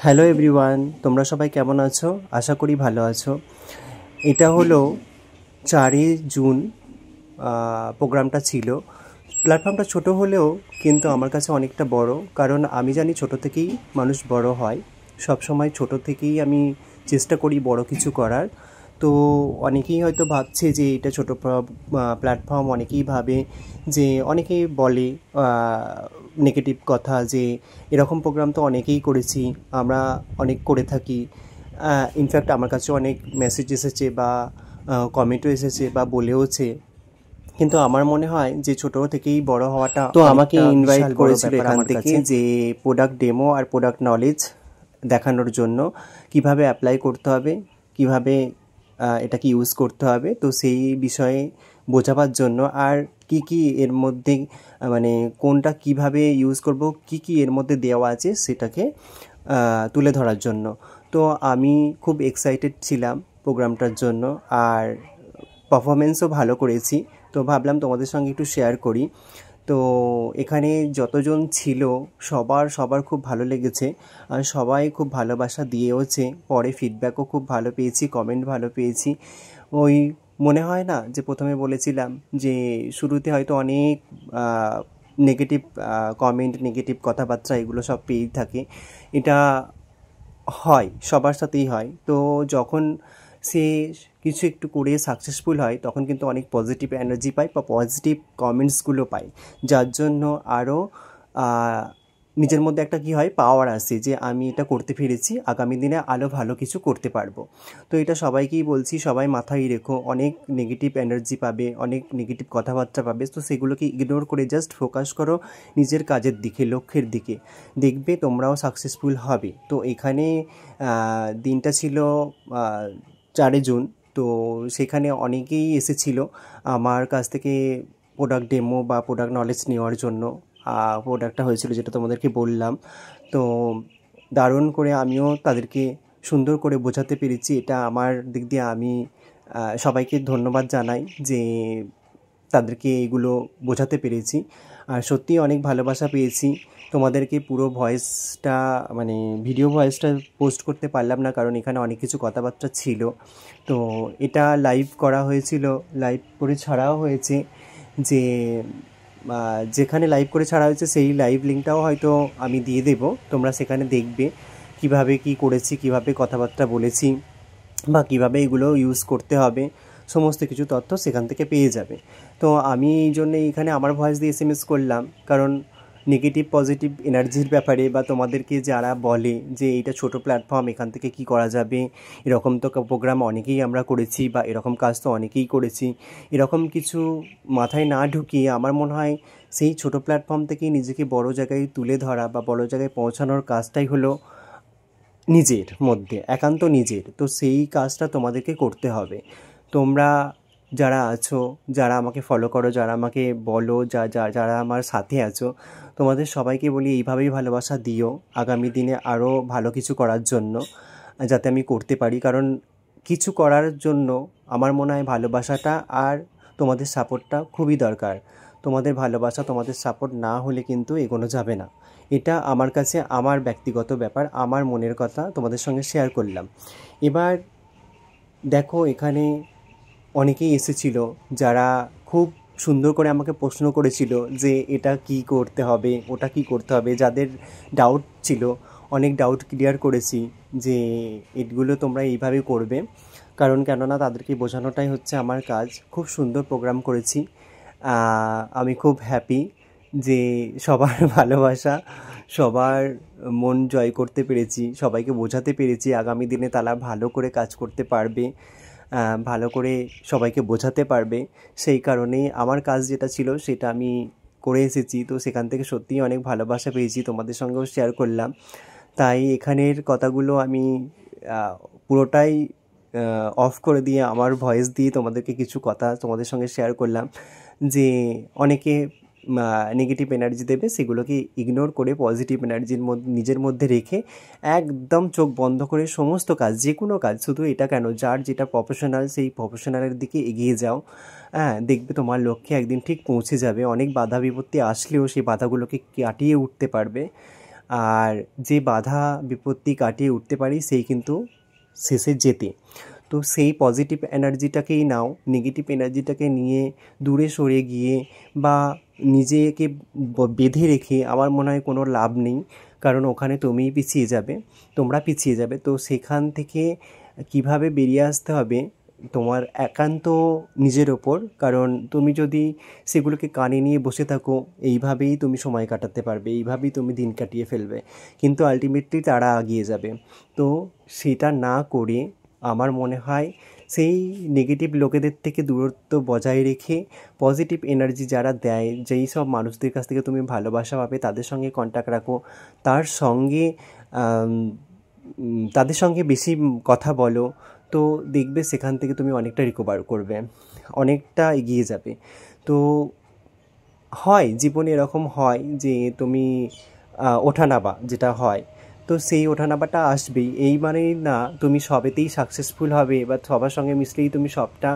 Hello everyone, তোমরা সবাই কেমন আছো? আশা করি ভালো আছো। এটা হলো 4 জুন প্রোগ্রামটা ছিল। প্ল্যাটফর্মটা ছোট হলেও কিন্তু আমার কাছে অনেকটা বড়, কারণ আমি জানি ছোট থেকেই মানুষ বড় হয়। সব সময় ছোট থেকেই আমি চেষ্টা করি বড় কিছু করার। তো অনেকেই হয়তো ভাবছে যে এটা ছোট প্ল্যাটফর্ম, অনেকেই ভাবে যে অনেকেই বলে নেগেটিভ কথা যে এরকম প্রোগ্রাম তো অনেকেই করেছি, আমরা অনেক করে থাকি। ইনফ্যাক্ট আমার কাছে অনেক মেসেজ এসেছে বা কমেন্টও এসেছে বা বলেওছে। কিন্তু আমার মনে হয় যে ছোট থেকেই বড় হওয়াটা, তো আমাকে ইনভাইট করেছিল এখান থেকে যে প্রোডাক্ট ডেমো আর প্রোডাক্ট নলেজ দেখানোর জন্য, কিভাবে অ্যাপ্লাই করতে হবে, কিভাবে এটাকে ইউজ করতে হবে, তো সেই বিষয়ে বোঝাবার জন্য। আর কি কি এর মধ্যে মানে কোনটা কিভাবে ইউজ করব, কি কি এর মধ্যে দেওয়া আছে সেটাকে তুলে ধরার জন্য। তো আমি খুব এক্সাইটেড ছিলাম প্রোগ্রামটার জন্য, আর পারফরমেন্সও ভালো করেছি। তো ভাবলাম তোমাদের সঙ্গে একটু শেয়ার করি। তো এখানে যতজন ছিল সবার খুব ভালো লেগেছে, আর সবাই খুব ভালোবাসা দিয়েওছে। পরে ফিডব্যাকও খুব ভালো পেয়েছি, কমেন্ট ভালো পেয়েছি। ওই মনে হয় না যে প্রথমে বলেছিলাম যে শুরুতে হয়তো অনেক নেগেটিভ কমেন্ট, নেগেটিভ কথাবার্তা এগুলো সব পেয়েই থাকে। এটা হয়, সবার সাথেই হয়। তো যখন সে কিছু একটু করে সাকসেসফুল হয় তখন কিন্তু অনেক পজিটিভ এনার্জি পায় বা পজিটিভ কমেন্টসগুলো পায়, যার জন্য আরও নিজের মধ্যে একটা কি হয়, পাওয়ার আসে যে আমি এটা করতে পেরেছি, আগামী দিনে আরও ভালো কিছু করতে পারবো। তো এটা সবাইকেই বলছি, সবাই মাথায় রেখো, অনেক নেগেটিভ এনার্জি পাবে, অনেক নেগেটিভ কথাবার্তা পাবে, তো সেগুলোকে ইগনোর করে জাস্ট ফোকাস করো নিজের কাজের দিকে, লক্ষ্যের দিকে, দেখবে তোমরাও সাকসেসফুল হবে। তো এখানে দিনটা ছিল 4 জুন। তো সেখানে অনেকেই এসেছিলো আমার কাছ থেকে প্রোডাক্ট ডেমো বা প্রোডাক্ট নলেজ নেওয়ার জন্য। প্রোডাক্টটা হয়েছিল যেটা তোমাদেরকে বললাম। তো দারুণ করে আমিও তাদেরকে সুন্দর করে বোঝাতে পেরেছি। এটা আমার দিক দিয়ে আমি সবাইকে ধন্যবাদ জানাই যে তাদেরকে এগুলো বোঝাতে পেরেছি। আর সত্যিই অনেক ভালোবাসা পেয়েছি। তোমাদেরকে পুরো ভয়েসটা মানে ভিডিও ভয়েসটা পোস্ট করতে পারলাম না, কারণ এখানে অনেক কিছু কথাবার্তা ছিল। তো এটা লাইভ করা হয়েছিল, লাইভ করে ছাড়াও হয়েছে। যে যেখানে লাইভ করে ছাড়া হয়েছে সেই লাইভ লিঙ্কটাও হয়তো আমি দিয়ে দেব, তোমরা সেখানে দেখবে কিভাবে কি করেছি, কিভাবে কথাবার্তা বলেছি বা কিভাবে এগুলো ইউজ করতে হবে, সমস্ত কিছু তথ্য সেখান থেকে পেয়ে যাবে। তো আমি এই জন্য এইখানে আমার ভয়েস দিয়ে এসএমএস করলাম, কারণ নেগেটিভ পজিটিভ এনার্জির ব্যাপারে বা তোমাদেরকে যারা বলে যে এটা ছোট প্ল্যাটফর্ম, এখান থেকে কি করা যাবে, এরকম তো প্রোগ্রাম অনেকেই আমরা করেছি বা এরকম কাজ তো অনেকেই করেছি, এরকম কিছু মাথায় না ঢুকিয়ে আমার মনে হয় সেই ছোট প্ল্যাটফর্ম থেকেই নিজেকে বড় জায়গায় তুলে ধরা বা বড় জায়গায় পৌঁছানোর কাজটাই হলো নিজের মধ্যে, একান্ত নিজের। তো সেই কাজটা তোমাদেরকে করতে হবে। তোমরা যারা আছো, যারা আমাকে ফলো করো, যারা আমাকে বলো, যারা আমার সাথে আছো, তোমাদের সবাইকে বলি এইভাবেই ভালোবাসা দিও আগামী দিনে আরও ভালো কিছু করার জন্য, যাতে আমি করতে পারি। কারণ কিছু করার জন্য আমার মনে হয় ভালোবাসাটা আর তোমাদের সাপোর্টটা খুবই দরকার। তোমাদের ভালোবাসা, তোমাদের সাপোর্ট না হলে কিন্তু এগোনো যাবে না। এটা আমার কাছে আমার ব্যক্তিগত ব্যাপার, আমার মনের কথা তোমাদের সঙ্গে শেয়ার করলাম। এবার দেখো এখানে অনেকেই এসেছিলো যারা খুব সুন্দর করে আমাকে প্রশ্ন করেছিল যে এটা কি করতে হবে, ওটা কি করতে হবে। যাদের ডাউট ছিল, অনেক ডাউট ক্লিয়ার করেছি যে এগুলো তোমরা এইভাবে করবে, কারণ কেননা তাদেরকে বোঝানোটাই হচ্ছে আমার কাজ। খুব সুন্দর প্রোগ্রাম করেছি। আমি খুব হ্যাপি যে সবার ভালোবাসা, সবার মন জয় করতে পেরেছি, সবাইকে বোঝাতে পেরেছি আগামী দিনে তারা ভালো করে কাজ করতে পারবে, ভালো করে সবাইকে বোঝাতে পারবে। সেই কারণেই আমার কাজ যেটা ছিল সেটা আমি করে এসেছি। তো সেখান থেকে সত্যিই অনেক ভালোবাসা পেয়েছি, তোমাদের সঙ্গেও শেয়ার করলাম। তাই এখানের কথাগুলো আমি পুরোটাই অফ করে দিয়ে আমার ভয়েস দিয়ে তোমাদেরকে কিছু কথা তোমাদের সঙ্গে শেয়ার করলাম। যে অনেকে নেগেটিভ এনার্জি দেবে, সেগুলোকে ইগনোর করে পজিটিভ এনার্জির মধ্যে নিজের মধ্যে রেখে একদম চোখ বন্ধ করে সমস্ত কাজ, যে কোনো কাজ, শুধু এটা কেন, যার যেটা প্রফেশনাল সেই প্রফেশনালের দিকে এগিয়ে যাও। দেখবে তোমার লক্ষ্যে একদিন ঠিক পৌঁছে যাবে। অনেক বাধা বিপত্তি আসলেও সেই বাধাগুলোকে কাটিয়ে উঠতে পারবে। আর যে বাধা বিপত্তি কাটিয়ে উঠতে পারি সেই কিন্তু শেষে জেতে। তো সেই পজিটিভ এনার্জিটাকেই নাও, নেগেটিভ এনার্জিটাকে নিয়ে দূরে সরে গিয়ে বা নিজেকে বেঁধে রেখে আমার মনে হয় কোনো লাভ নেই, কারণ ওখানে তুমিই পিছিয়ে যাবে, তোমরা পিছিয়ে যাবে। তো সেখান থেকে কিভাবে বেরিয়ে আসতে হবে তোমার একান্ত নিজের ওপর, কারণ তুমি যদি সেগুলোকে কানে নিয়ে বসে থাকো এইভাবেই তুমি সময় কাটাতে পারবে, এইভাবেই তুমি দিন কাটিয়ে ফেলবে, কিন্তু আলটিমেটলি তারা এগিয়ে যাবে। তো সেটা না করে আমার মনে হয় সেই নেগেটিভ লোকেদের থেকে দূরত্ব বজায় রেখে পজিটিভ এনার্জি যারা দেয়, যেই সব মানুষদের কাছ থেকে তুমি ভালোবাসা পাবে তাদের সঙ্গে কন্ট্যাক্ট রাখো, তাদের সঙ্গে বেশি কথা বলো, তো দেখবে সেখান থেকে তুমি অনেকটা রিকভার করবে, অনেকটা এগিয়ে যাবে। তো হয় জীবনে এরকম হয় যে তুমি ওঠানামা যেটা হয়, তো সেই ওঠানামাটা আসবেই, এই মানেই না তুমি সবেতেই সাকসেসফুল হবে বা সবার সঙ্গে মিশলেই তুমি সবটা।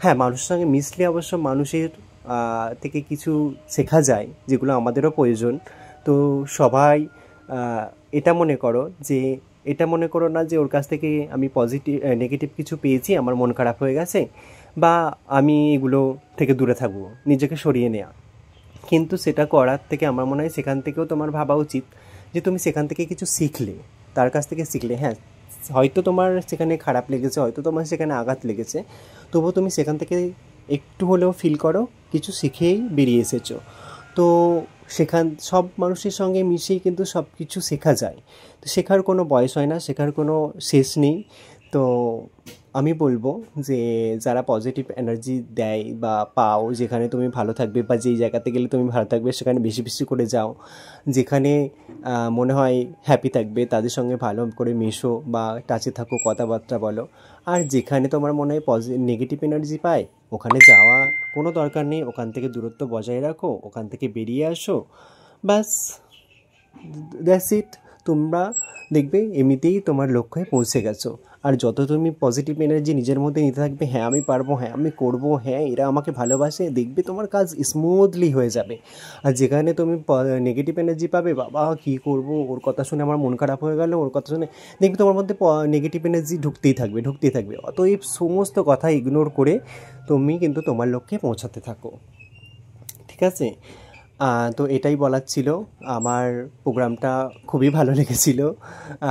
হ্যাঁ, মানুষের সঙ্গে মিশলে অবশ্য মানুষের থেকে কিছু শেখা যায়, যেগুলো আমাদেরও প্রয়োজন। তো সবাই এটা মনে করো যে এটা মনে করো না যে ওর কাছ থেকে আমি নেগেটিভ কিছু পেয়েছি, আমার মন খারাপ হয়ে গেছে বা আমি এগুলো থেকে দূরে থাকবো, নিজেকে সরিয়ে নেওয়া। কিন্তু সেটা করার থেকে আমার মনে হয় সেখান থেকেও তোমার ভাবা উচিত যে তুমি সেখান থেকে কিছু শিখলে, তার কাছ থেকে শিখলে। হ্যাঁ, হয়তো তোমার সেখানে খারাপ লেগেছে, হয়তো তোমার সেখানে আঘাত লেগেছে, তবুও তুমি সেখান থেকে একটু হলেও ফিল করো কিছু শিখেই বেরিয়ে এসেছো। তো সব মানুষের সঙ্গে মিশেই কিন্তু সব কিছু শেখা যায়। তো শেখার কোনো বয়স হয় না, শেখার কোনো শেষ নেই। তো আমি বলবো যে যারা পজিটিভ এনার্জি দেয় বা পাও, যেখানে তুমি ভালো থাকবে বা যেই জায়গাতে গেলে তুমি ভালো থাকবে সেখানে বেশি বেশি করে যাও, যেখানে মনে হয় হ্যাপি থাকবে তাদের সঙ্গে ভালো করে মেশো বা টাচে থাকো, কথাবার্তা বলো। আর যেখানে তোমার মনে হয় নেগেটিভ এনার্জি পায় ওখানে যাওয়া কোনো দরকার নেই, ওখান থেকে দূরত্ব বজায় রাখো, ওখান থেকে বেরিয়ে আসো, ব্যাস, দ্যাটস ইট। তোমরা দেখবে এমনিতেই তোমার লক্ষ্যে পৌঁছে গেছো। আর যত তুমি পজিটিভ এনার্জি নিজের মধ্যে নিতে থাকবে, হ্যাঁ আমি পারবো, হ্যাঁ আমি করবো, হ্যাঁ এরা আমাকে ভালোবাসে, দেখবে তোমার কাজ স্মুথলি হয়ে যাবে। আর যেখানে তুমি নেগেটিভ এনার্জি পাবে, বাবা কী করবো, ওর কথা শুনে আমার মন খারাপ হয়ে গেল, ওর কথা শুনে, দেখবে তোমার মধ্যে নেগেটিভ এনার্জি ঢুকতেই থাকবে। অতএব সমস্ত কথা ইগনোর করে তুমি কিন্তু তোমার লক্ষ্যে পৌঁছাতে থাকো, ঠিক আছে? তো এটাই বলার ছিল। আমার প্রোগ্রামটা খুবই ভালো লেগেছিল,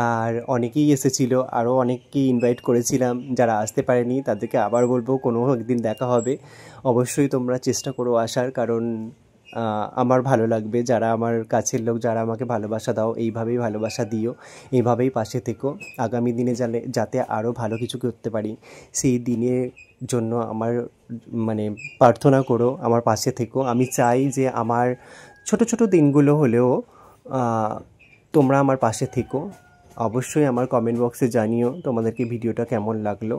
আর অনেকেই এসেছিলো, আরও অনেককেই ইনভাইট করেছিলাম, যারা আসতে পারেনি তাদেরকে আবার বলবো কোনো একদিন দেখা হবে। অবশ্যই তোমরা চেষ্টা করো আসার, কারণ আমার ভালো লাগবে, যারা আমার কাছের লোক, যারা আমাকে ভালোবাসা দাও, এইভাবেই ভালোবাসা দিও, এইভাবেই পাশে থেকো। আগামী দিনে যাতে আরও ভালো কিছু করতে পারি সেই দিনের জন্য আমার মানে প্রার্থনা করো, আমার পাশে থেকো। আমি চাই যে আমার ছোট ছোট দিনগুলো হলেও তোমরা আমার পাশে থেকো। অবশ্যই আমার কমেন্ট বক্সে জানিও তোমাদেরকে ভিডিওটা কেমন লাগলো।